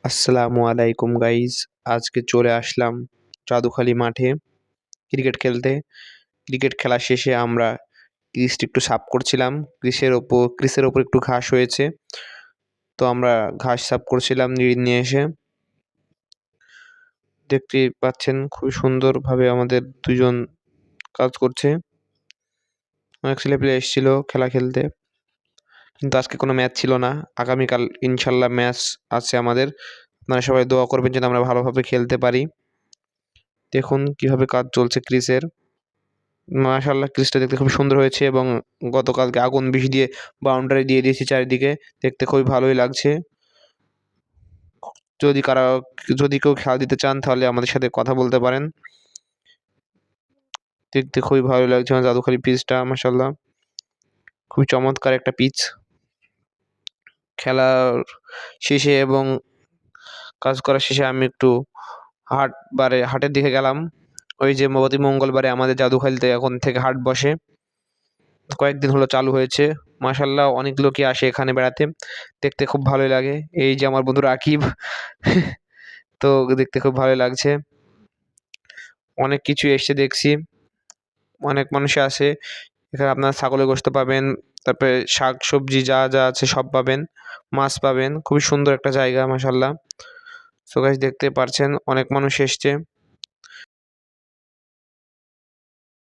আসসালামু আলাইকুম গাইজ। আজকে চলে আসলাম জাদুখালি মাঠে ক্রিকেট খেলতে। ক্রিকেট খেলা শেষে আমরা ক্রিজটি একটু সাফ করছিলাম। ক্রিজের ওপর একটু ঘাস হয়েছে, তো আমরা ঘাস সাফ করছিলাম নিড়ি নিয়ে এসে। দেখতেই পাচ্ছেন খুবই সুন্দরভাবে আমাদের দুজন কাজ করছে। অনেক ছেলেপেলে এসেছিল খেলা খেলতে, কিন্তু আজকে কোনো ম্যাচ ছিল না। আগামীকাল ইনশাল্লাহ ম্যাচ আছে আমাদের। আপনারা সবাই দোয়া করবেন যেন আমরা ভালোভাবে খেলতে পারি। দেখুন কিভাবে কাজ চলছে ক্রিজের। মাশাআল্লাহ, ক্রিজটা দেখতে খুব সুন্দর হয়েছে এবং গতকালকে আগুন বিষ দিয়ে বাউন্ডারি দিয়ে দিয়েছি চারিদিকে। দেখতে খুবই ভালোই লাগছে। যদি কারা যদি কেউ খেলা দিতে চান তাহলে আমাদের সাথে কথা বলতে পারেন। দেখতে খুবই ভালো লাগছে আমার জাদুখালি পিচটা। মাশাআল্লাহ, খুবই চমৎকার একটা পিচ। খেলার শেষে এবং কাজ করার শেষে আমি একটু হাটের দিকে গেলাম। ওই যে প্রতি মঙ্গলবারে আমাদের জাদুখালিতে এখন থেকে হাট বসে। কয়েকদিন হলো চালু হয়েছে। মাশাআল্লাহ, অনেক লোকই আসে এখানে বেড়াতে। দেখতে খুব ভালোই লাগে। এই যে আমার বন্ধু রাকিব তো দেখতে খুব ভালোই লাগছে। অনেক কিছু এসছে দেখছি। অনেক মানুষই আসে। এখানে আপনার ছাগলের গোশত পাবেন, তারপরে শাক-সবজি যা আছে সব পাবেন। মাছ পাবেন। খুবই সুন্দর একটা জায়গা মাশাআল্লাহ। সো গাইস, দেখতে পারছেন অনেক মানুষ এসছে।